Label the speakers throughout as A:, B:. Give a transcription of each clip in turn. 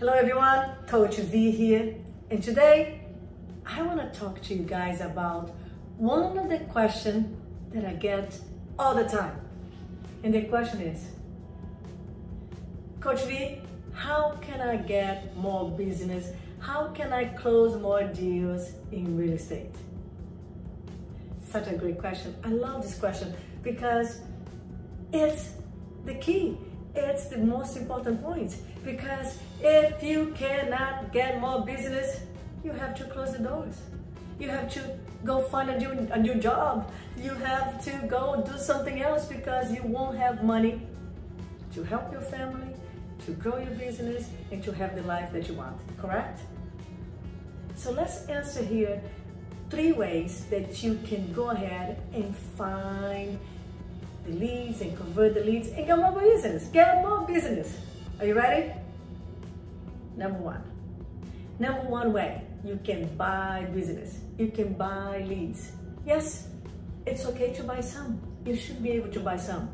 A: Hello everyone, Coach V here, and today I want to talk to you guys about one of the questions that I get all the time. And the question is, Coach V, how can I get more business? How can I close more deals in real estate? Such a great question. I love this question because it's the key. It's the most important point, because if you cannot get more business, you have to close the doors. You have to go find a new job. You have to go do something else because you won't have money to help your family, to grow your business, and to have the life that you want, correct? So let's answer here 3 ways that you can go ahead and find the leads and convert the leads and get more business. Get more business. Are you ready? Number one way you can buy business. You can buy leads. Yes, it's okay to buy some. You should be able to buy some.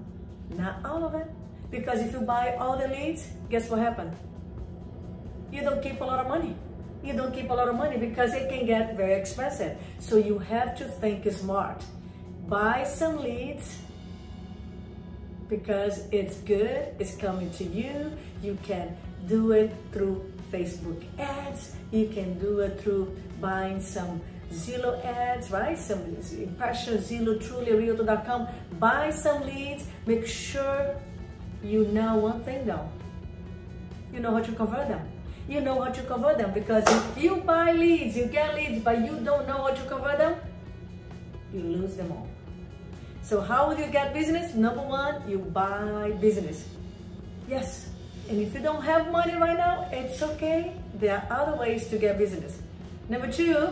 A: Not all of it. Because if you buy all the leads, guess what happens? You don't keep a lot of money. You don't keep a lot of money because it can get very expensive. So you have to think smart. Buy some leads, because it's good, it's coming to you. You can do it through Facebook ads. You can do it through buying some Zillow ads, right? Some impression, Zillow, trulyrealtor.com. Buy some leads. Make sure you know one thing though. You know how to convert them. You know how to convert them, because if you buy leads, you get leads, but you don't know how to convert them, you lose them all. So how will you get business? Number 1, you buy business. Yes, and if you don't have money right now, it's okay. There are other ways to get business. Number 2,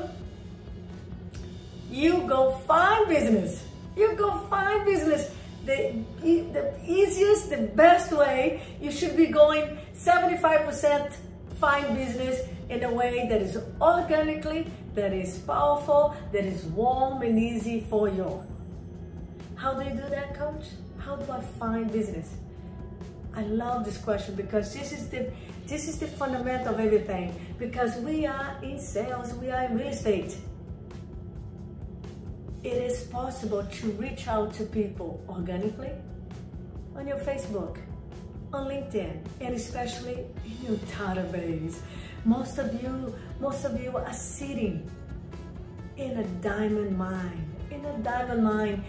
A: you go find business. You go find business. The easiest, the best way, you should be going 75% find business in a way that is organically, that is powerful, that is warm and easy for you. How do you do that, Coach? How do I find business? I love this question because this is the fundamental of everything. Because we are in sales, we are in real estate. It is possible to reach out to people organically on your Facebook, on LinkedIn, and especially in your database. Most of you are sitting in a diamond mine. In a diamond mine.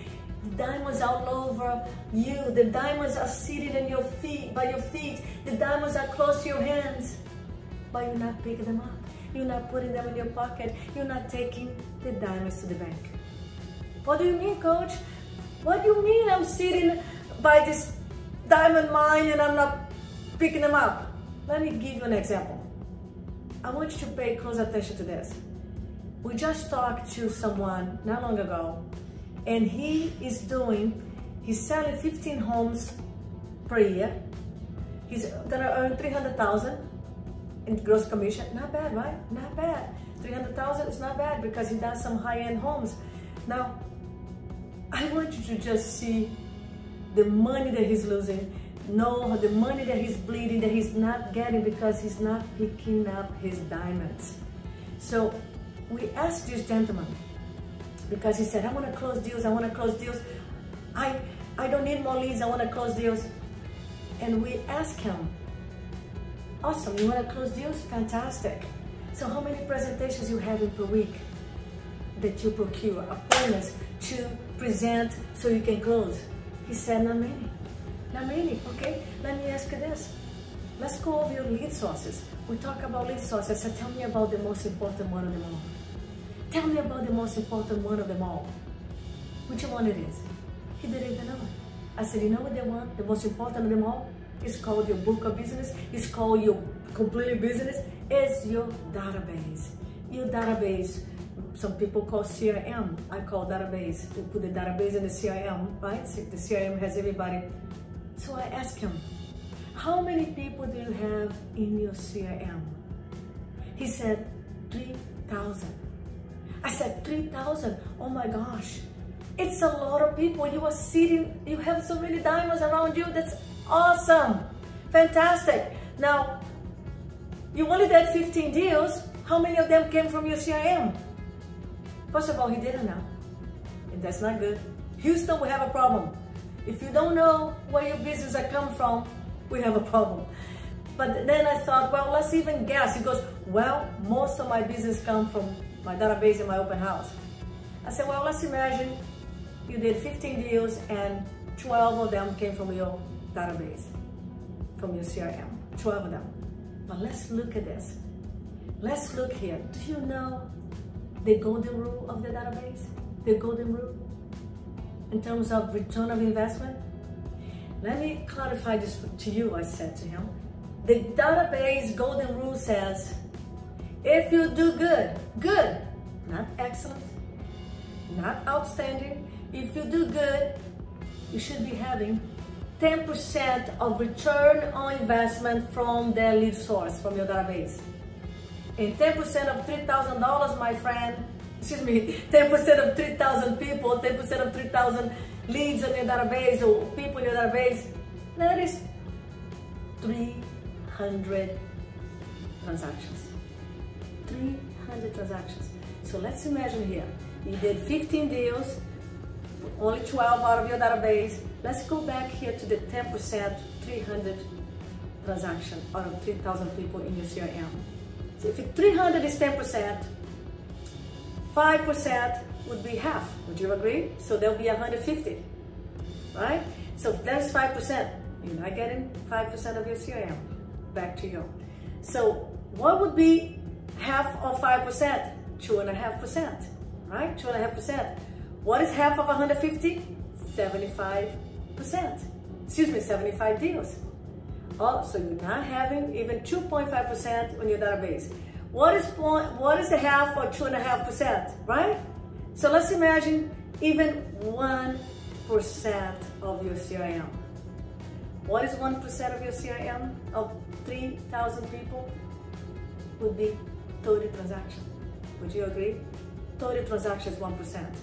A: The diamonds all over you. The diamonds are sitting in your feet, by your feet. The diamonds are close to your hands, but you're not picking them up. You're not putting them in your pocket. You're not taking the diamonds to the bank. What do you mean, Coach? What do you mean I'm sitting by this diamond mine and I'm not picking them up? Let me give you an example. I want you to pay close attention to this. We just talked to someone not long ago, and he's selling 15 homes per year. He's gonna earn $300,000 in gross commission. Not bad, right? Not bad. $300,000 is not bad because he does some high-end homes. Now, I want you to just see the money that he's losing. Know the money that he's bleeding, that he's not getting because he's not picking up his diamonds. So we asked this gentleman, because he said, I want to close deals, I want to close deals. I don't need more leads, I want to close deals. And we asked him, awesome, you want to close deals? Fantastic. So how many presentations you have per week that you procure, appointments to present so you can close? He said, not many. Not many, okay? Let me ask you this. Let's go over your lead sources. We talk about lead sources, so tell me about the most important one of them all. Tell me about the most important one of them all. Which one it is? He didn't even know it. I said, you know what they want? The most important of them all? It's called your book of business. It's called your completely business. It's your database. Your database. Some people call CRM. I call database. We put the database in the CRM, right? The CRM has everybody. So I asked him, how many people do you have in your CRM? He said, 3,000. I said, 3,000? Oh my gosh. It's a lot of people. You are sitting, you have so many diamonds around you. That's awesome. Fantastic. Now, You only did 15 deals. How many of them came from your CRM? First of all, he didn't know. And that's not good. Houston, we have a problem. If you don't know where your business are come from, we have a problem. But then I thought, well, let's even guess. He goes, well, most of my business come from my database and my open house. I said, well, let's imagine you did 15 deals and 12 of them came from your database, from your CRM, 12 of them. But let's look at this. Let's look here. Do you know the golden rule of the database? The golden rule in terms of return of investment? Let me clarify this to you, I said to him. The database golden rule says, if you do good, not excellent, not outstanding. If you do good, you should be having 10% of return on investment from their lead source, from your database. And 10% of $3,000, my friend, 10% of 3,000 people, 10% of 3,000 leads in your database or people in your database, that is 300 transactions. 300 transactions. So let's imagine here, you did 15 deals, only 12 out of your database. Let's go back here to the 10%, 300 transaction out of 3,000 people in your CRM. So if 300 is 10%, 5% would be half. Would you agree? So there'll be 150, right? So that's 5%. You're not getting 5% of your CRM back to you. So what would be half of 5%? 2.5%, right? 2.5%. What is half of 150? 75%. Excuse me, 75 deals. Oh, so you're not having even 2.5% on your database. What is the half or 2.5%, right? So let's imagine even 1% of your CRM. What is 1% of your CRM of 3,000 people? Would be 30 transactions. Would you agree? 30 transactions, 1%.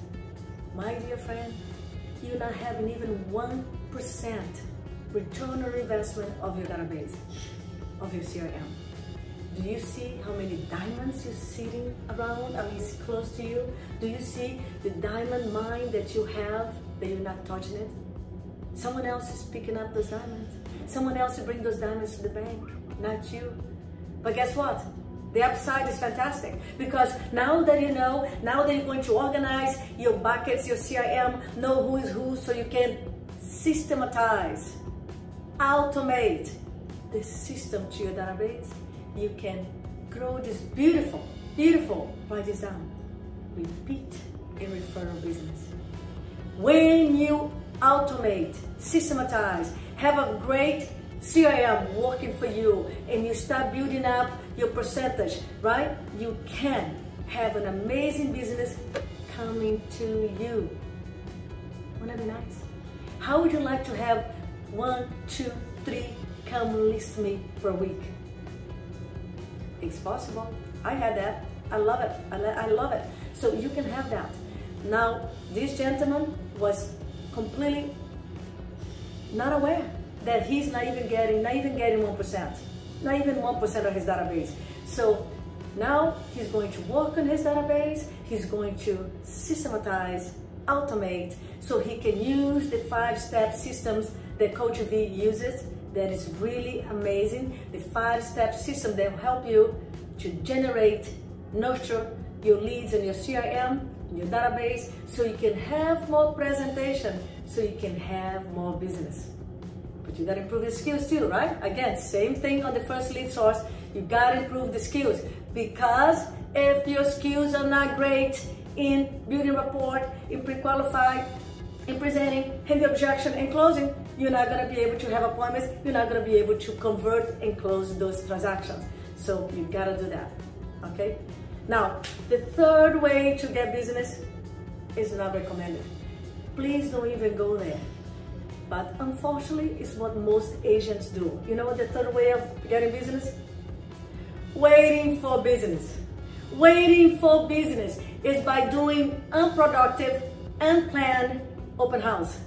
A: My dear friend, you're not having even 1% return on investment of your database, of your CRM. Do you see how many diamonds you're sitting around? I mean, it's close to you. Do you see the diamond mine that you have, that you're not touching it? Someone else is picking up those diamonds. Someone else will bring those diamonds to the bank, not you. But guess what? The upside is fantastic, because now that you know, now that you're going to organize your buckets, your CRM, know who is who, so you can systematize, automate the system to your database, you can grow this beautiful, write this down, repeat and referral business. When you automate, systematize, have a great CRM working for you, and you start building up your percentage, right? You can have an amazing business coming to you. Wouldn't that be nice? How would you like to have 1, 2, 3 come list me per week? It's possible. I had that. I love it. I love it. So you can have that. Now, this gentleman was completely not aware that he's not even getting 1%, not even 1% of his database. So now he's going to work on his database. He's going to systematize, automate, so he can use the 5-step systems that Coach V uses. That is really amazing. The 5-step system that will help you to generate, nurture your leads in your CRM, in your database, so you can have more presentation, so you can have more business. But you gotta improve your skills too, right? Again, same thing on the first lead source. You gotta improve the skills, because if your skills are not great in building rapport, in pre-qualified, in presenting, in the objection, and closing, you're not gonna be able to have appointments. You're not gonna be able to convert and close those transactions. So you gotta do that, okay? Now, the third way to get business is not recommended. Please don't even go there. But unfortunately, it's what most agents do. You know what the third way of getting business? Waiting for business. Waiting for business is by doing unproductive, unplanned open house.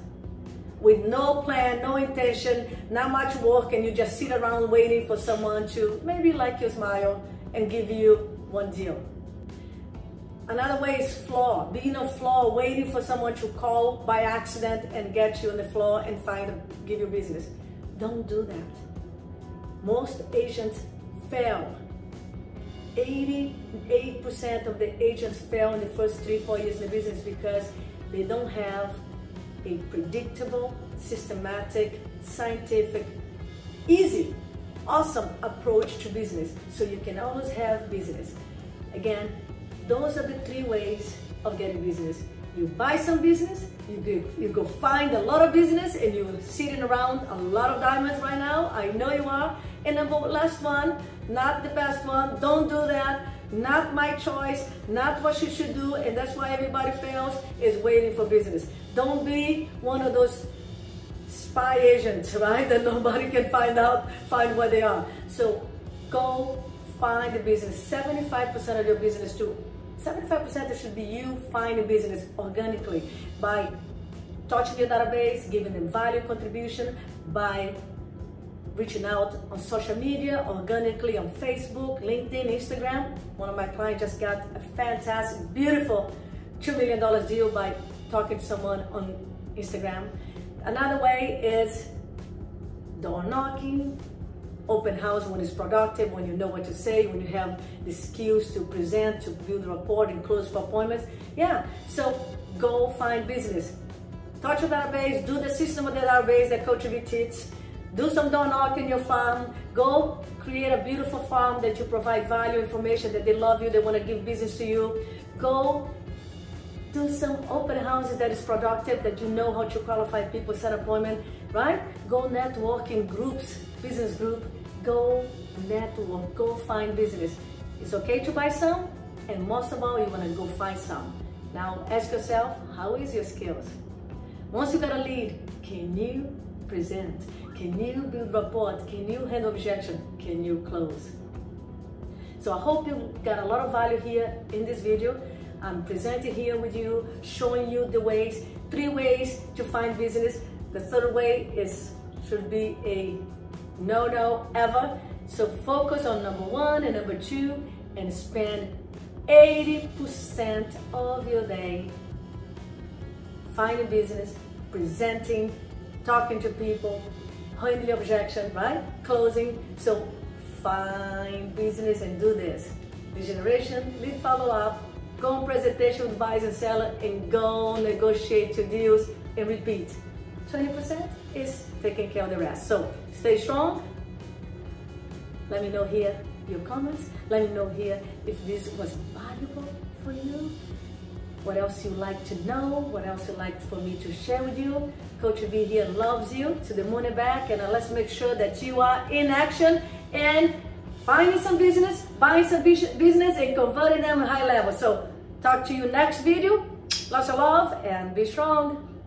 A: with no plan, no intention, not much work, and you just sit around waiting for someone to maybe like your smile and give you one deal. Another way is floor, being on floor, waiting for someone to call by accident and get you on the floor and give you business. Don't do that. Most agents fail. 88% of the agents fail in the first 3-4 years in the business because they don't have a predictable, systematic, scientific, easy, awesome approach to business, so you can always have business. Again, those are the 3 ways of getting business. You buy some business, you go find a lot of business, and you're sitting around a lot of diamonds right now. I know you are. And the last one, not the best one, don't do that. Not my choice, not what you should do, and that's why everybody fails, is waiting for business. Don't be one of those spy agents, right? That nobody can find where they are. So go find the business. 75% of your business too. 75% should be you finding business organically by touching your database, giving them value contribution, by reaching out on social media, organically on Facebook, LinkedIn, Instagram. One of my clients just got a fantastic, beautiful $2 million deal by talking to someone on Instagram. Another way is door knocking, open house when it's productive, when you know what to say, when you have the skills to present, to build rapport and close for appointments. Yeah, so go find business. Touch your database, do the system of the database that Coach V teaches. Do some door knocking in your farm. Go create a beautiful farm that you provide value, information, that they love you, they want to give business to you. Go do some open houses that is productive, that you know how to qualify people, set appointment, right? Go network in groups, business group. Go network, go find business. It's okay to buy some, and most of all, you want to go find some. Now ask yourself, how is your skills? Once you got a lead, can you present? Can you build rapport? Can you handle objection? Can you close? So I hope you got a lot of value here in this video. I'm presenting here with you, showing you the ways, 3 ways to find business. The 3rd way should be a no ever. So focus on number 1 and number 2, and spend 80% of your day finding business, presenting, talking to people, handling objection, right? Closing. So find business and do this. Lead generation, lead follow-up, go on presentation with buyers and sellers, and go negotiate your deals and repeat. 20% is taking care of the rest. So stay strong. Let me know here your comments. Let me know here if this was valuable for you. What else you like to know? What else you like for me to share with you? Coach V here loves you to the moon and back, and let's make sure that you are in action and finding some business, buying some business, and converting them at high level. So talk to you next video. Lots of love and be strong.